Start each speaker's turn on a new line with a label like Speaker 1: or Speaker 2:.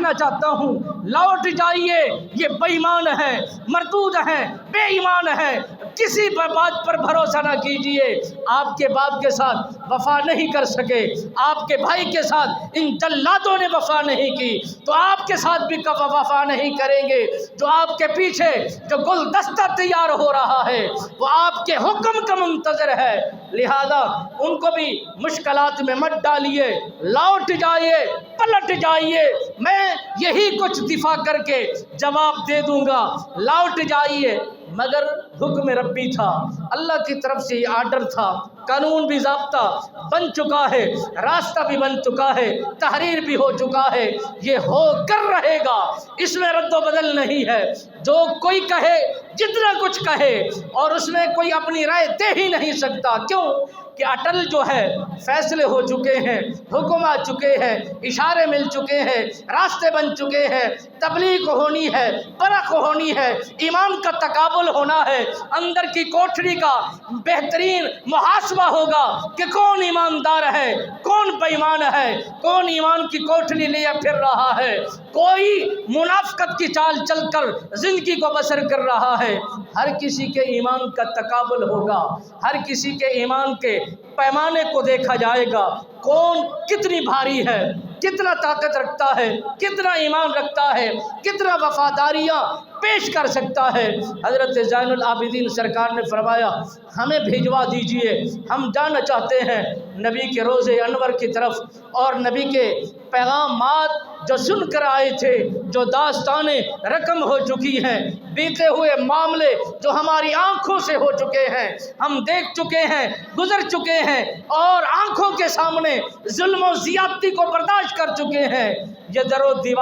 Speaker 1: کہنا چاہتا ہوں، لوٹ جائیے، یہ بے ایمان ہے، مردود ہیں، بے ایمان ہے، کسی بات پر بھروسہ نہ کیجیے۔ آپ کے باپ کے ساتھ وفا نہیں کر سکے، آپ کے بھائی کے ساتھ ان جلادوں نے وفا نہیں کی، تو آپ کے ساتھ بھی وفا نہیں کریں گے۔ جو آپ کے پیچھے جو گلدستہ تیار ہو رہا ہے وہ آپ کے حکم کا منتظر ہے، لہذا ان کو بھی مشکلات میں مت ڈالیے، لوٹ جائیے، پلٹ جائیے۔ میں یہی کچھ دفاع کر کے جواب دے دوں گا، لوٹ جائیے۔ مگر حکم ربی تھا، اللہ کی طرف سے یہ آرڈر تھا، قانون بھی ضابطہ بن چکا ہے، راستہ بھی بن چکا ہے، تحریر بھی ہو چکا ہے، یہ ہو کر رہے گا، اس میں رد و بدل نہیں ہے۔ جو کوئی کہے، جتنا کچھ کہے، اور اس میں کوئی اپنی رائے دے ہی نہیں سکتا۔ کیوں کہ اٹل جو ہے فیصلے ہو چکے ہیں، حکم آ چکے ہیں، اشارے مل چکے ہیں، راستے بن چکے ہیں، تبلیغ ہونی ہے، پرکھ ہونی ہے، ایمان کا تقابل ہونا ہے، اندر کی کوٹھری کا بہترین محاسبہ ہوگا کہ کون ایماندار ہے، کون بے ایمان ہے، کون ایمان کی کوٹھری لیے پھر رہا ہے، کوئی منافقت کی چال چل کر زندگی کو بسر کر رہا ہے۔ ہر کسی کے ایمان کا تقابل ہوگا، ہر کسی کے ایمان کے پیمانے کو دیکھا جائے گا، کون کتنی بھاری ہے، کتنا طاقت رکھتا ہے، کتنا ایمان رکھتا ہے، کتنا وفاداریاں پیش کر سکتا ہے۔ حضرت زین العابدین سرکار نے فرمایا ہمیں بھیجوا دیجئے، ہم جانا چاہتے ہیں نبی کے روضے انور کی طرف، اور نبی کے پیغامات جو سن کر آئے تھے، جو داستانیں رقم ہو چکی ہیں، بیتے ہوئے معاملے جو ہماری آنکھوں سے ہو چکے ہیں، ہم دیکھ چکے ہیں، گزر چکے ہیں، اور آنکھوں کے سامنے ظلم و زیادتی کو برداشت کر چکے ہیں، یہ در و دیوار